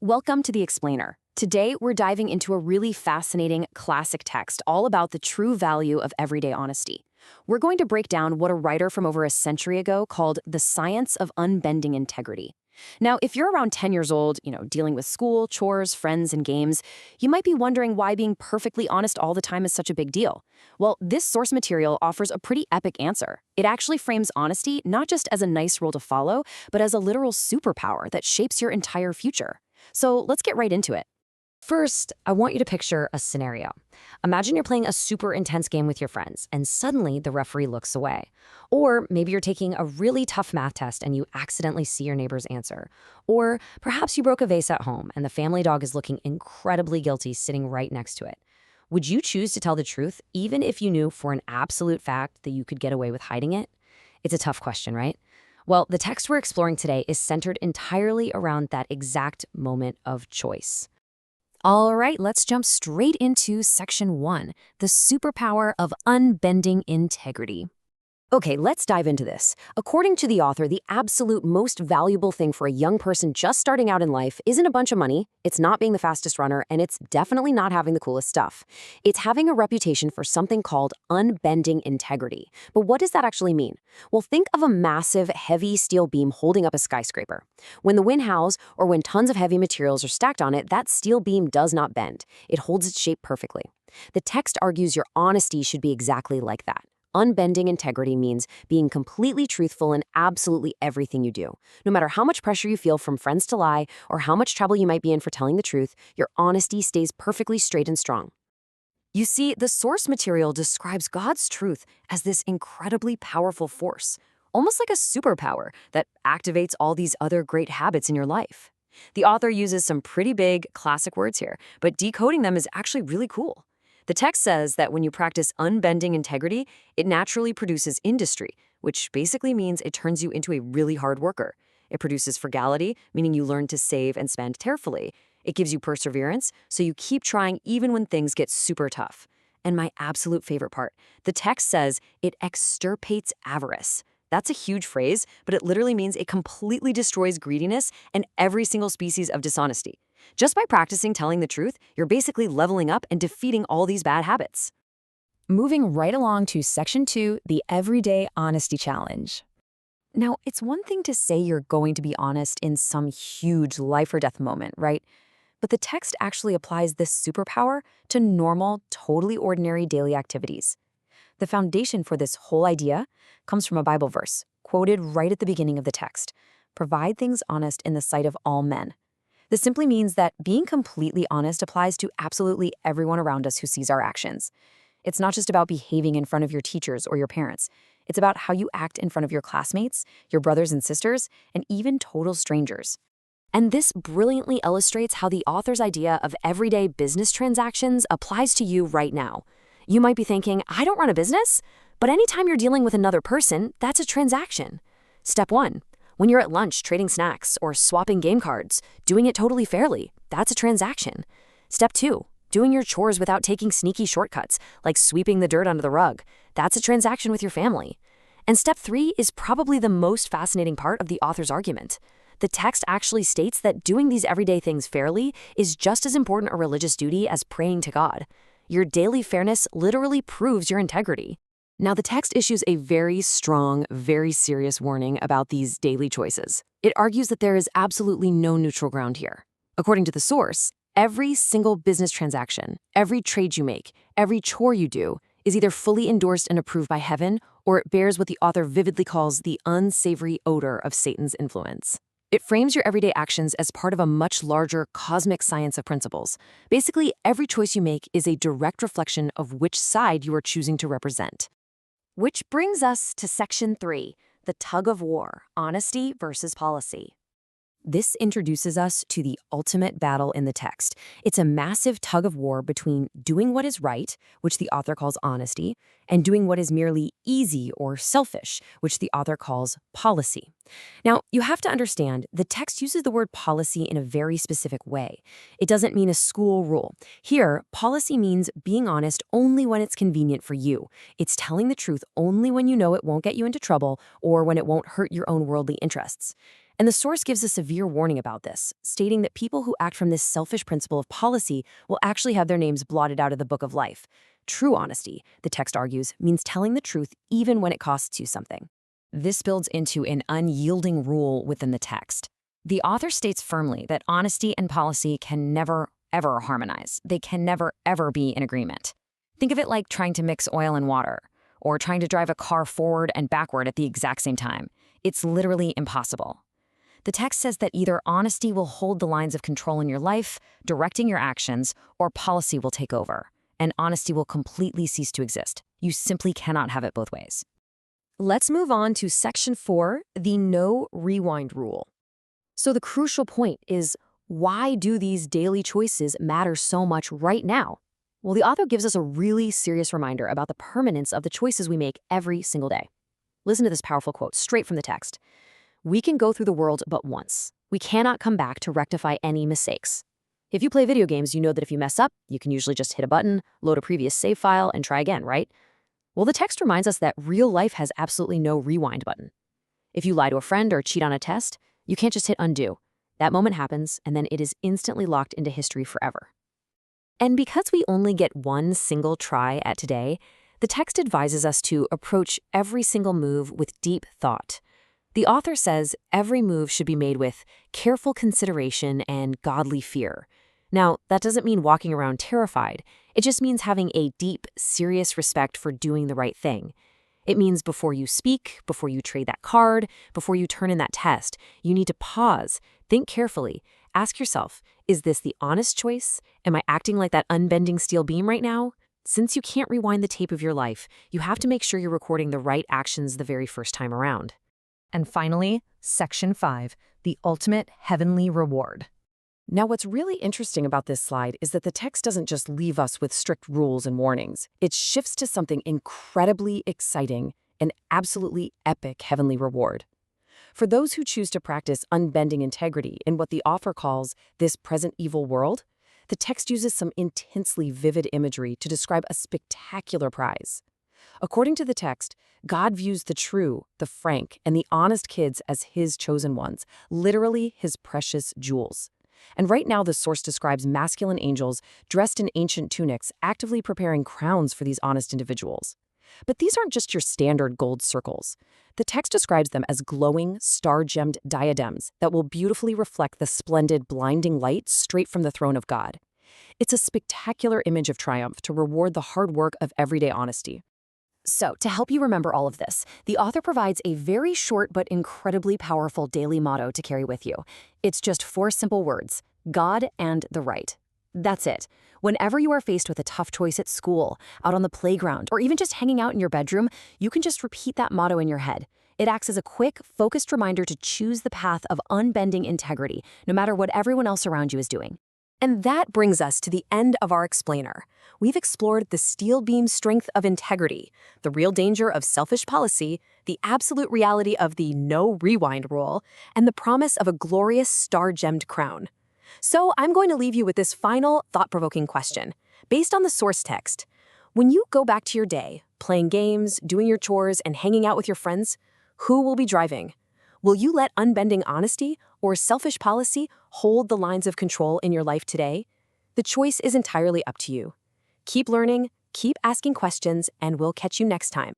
Welcome to The Explainer. Today, we're diving into a really fascinating classic text all about the true value of everyday honesty. We're going to break down what a writer from over a century ago called the science of unbending integrity. Now, if you're around 10 years old, dealing with school, chores, friends, and games, you might be wondering why being perfectly honest all the time is such a big deal. Well, this source material offers a pretty epic answer. It actually frames honesty not just as a nice rule to follow, but as a literal superpower that shapes your entire future. So let's get right into it. First, I want you to picture a scenario. Imagine you're playing a super intense game with your friends, and suddenly the referee looks away. Or maybe you're taking a really tough math test and you accidentally see your neighbor's answer. Or perhaps you broke a vase at home and the family dog is looking incredibly guilty sitting right next to it. Would you choose to tell the truth even if you knew for an absolute fact that you could get away with hiding it? It's a tough question, right? Well, the text we're exploring today is centered entirely around that exact moment of choice. All right, let's jump straight into Section 1, the superpower of unbending integrity. Okay, let's dive into this. According to the author, the absolute most valuable thing for a young person just starting out in life isn't a bunch of money, it's not being the fastest runner, and it's definitely not having the coolest stuff. It's having a reputation for something called unbending integrity. But what does that actually mean? Well, think of a massive, heavy steel beam holding up a skyscraper. When the wind howls, or when tons of heavy materials are stacked on it, that steel beam does not bend. It holds its shape perfectly. The text argues your honesty should be exactly like that. Unbending integrity means being completely truthful in absolutely everything you do. No matter how much pressure you feel from friends to lie or how much trouble you might be in for telling the truth, your honesty stays perfectly straight and strong. You see, the source material describes God's truth as this incredibly powerful force, almost like a superpower that activates all these other great habits in your life. The author uses some pretty big, classic words here, but decoding them is actually really cool. The text says that when you practice unbending integrity, it naturally produces industry, which basically means it turns you into a really hard worker. It produces frugality, meaning you learn to save and spend carefully. It gives you perseverance, so you keep trying even when things get super tough. And my absolute favorite part, the text says it extirpates avarice. That's a huge phrase, but it literally means it completely destroys greediness and every single species of dishonesty. Just by practicing telling the truth, you're basically leveling up and defeating all these bad habits. Moving right along to Section 2, the Everyday Honesty Challenge. Now, it's one thing to say you're going to be honest in some huge life or death moment, right? But the text actually applies this superpower to normal, totally ordinary daily activities. The foundation for this whole idea comes from a Bible verse, quoted right at the beginning of the text. Provide things honest in the sight of all men. This simply means that being completely honest applies to absolutely everyone around us who sees our actions. It's not just about behaving in front of your teachers or your parents. It's about how you act in front of your classmates, your brothers and sisters, and even total strangers. And this brilliantly illustrates how the author's idea of everyday business transactions applies to you right now. You might be thinking, I don't run a business, but anytime you're dealing with another person, that's a transaction. Step 1. When you're at lunch trading snacks or swapping game cards, doing it totally fairly, that's a transaction. Step 2. Doing your chores without taking sneaky shortcuts, like sweeping the dirt under the rug, that's a transaction with your family. And step 3 is probably the most fascinating part of the author's argument. The text actually states that doing these everyday things fairly is just as important a religious duty as praying to God. Your daily fairness literally proves your integrity. Now, the text issues a very strong, very serious warning about these daily choices. It argues that there is absolutely no neutral ground here. According to the source, every single business transaction, every trade you make, every chore you do is either fully endorsed and approved by heaven, or it bears what the author vividly calls the unsavory odor of Satan's influence. It frames your everyday actions as part of a much larger cosmic science of principles. Basically, every choice you make is a direct reflection of which side you are choosing to represent. Which brings us to Section 3, the tug of war, honesty versus policy. This introduces us to the ultimate battle in the text. It's a massive tug of war between doing what is right, which the author calls honesty, and doing what is merely easy or selfish, which the author calls policy. Now, you have to understand, the text uses the word policy in a very specific way. It doesn't mean a school rule. Here, policy means being honest only when it's convenient for you. It's telling the truth only when you know it won't get you into trouble or when it won't hurt your own worldly interests. And the source gives a severe warning about this, stating that people who act from this selfish principle of policy will actually have their names blotted out of the book of life. True honesty, the text argues, means telling the truth even when it costs you something. This builds into an unyielding rule within the text. The author states firmly that honesty and policy can never, ever harmonize. They can never, ever be in agreement. Think of it like trying to mix oil and water, or trying to drive a car forward and backward at the exact same time. It's literally impossible. The text says that either honesty will hold the lines of control in your life, directing your actions, or policy will take over, and honesty will completely cease to exist. You simply cannot have it both ways. Let's move on to Section 4, the no rewind rule. So the crucial point is, why do these daily choices matter so much right now? Well, the author gives us a really serious reminder about the permanence of the choices we make every single day. Listen to this powerful quote straight from the text. We can go through the world but once. We cannot come back to rectify any mistakes. If you play video games, you know that if you mess up, you can usually just hit a button, load a previous save file, and try again, right? Well, the text reminds us that real life has absolutely no rewind button. If you lie to a friend or cheat on a test, you can't just hit undo. That moment happens, and then it is instantly locked into history forever. And because we only get one single try at today, the text advises us to approach every single move with deep thought. The author says every move should be made with careful consideration and godly fear. Now, that doesn't mean walking around terrified. It just means having a deep, serious respect for doing the right thing. It means before you speak, before you trade that card, before you turn in that test, you need to pause, think carefully, ask yourself, is this the honest choice? Am I acting like that unbending steel beam right now? Since you can't rewind the tape of your life, you have to make sure you're recording the right actions the very first time around. And finally, Section 5, the ultimate heavenly reward. Now, what's really interesting about this slide is that the text doesn't just leave us with strict rules and warnings. It shifts to something incredibly exciting, an absolutely epic heavenly reward. For those who choose to practice unbending integrity in what the author calls this present evil world, the text uses some intensely vivid imagery to describe a spectacular prize. According to the text, God views the true, the frank, and the honest kids as his chosen ones, literally his precious jewels. And right now, the source describes masculine angels dressed in ancient tunics actively preparing crowns for these honest individuals. But these aren't just your standard gold circles. The text describes them as glowing, star-gemmed diadems that will beautifully reflect the splendid, blinding light straight from the throne of God. It's a spectacular image of triumph to reward the hard work of everyday honesty. So, to help you remember all of this, the author provides a very short but incredibly powerful daily motto to carry with you. It's just 4 simple words: God and the right. That's it. Whenever you are faced with a tough choice at school, out on the playground, or even just hanging out in your bedroom, you can just repeat that motto in your head. It acts as a quick, focused reminder to choose the path of unbending integrity, no matter what everyone else around you is doing. And that brings us to the end of our explainer. We've explored the steel beam strength of integrity, the real danger of selfish policy, the absolute reality of the no rewind rule, and the promise of a glorious star-gemmed crown. So I'm going to leave you with this final thought-provoking question. Based on the source text, when you go back to your day, playing games, doing your chores, and hanging out with your friends, who will be driving? Will you let unbending honesty or selfish policy hold the lines of control in your life today? The choice is entirely up to you. Keep learning, keep asking questions, and we'll catch you next time.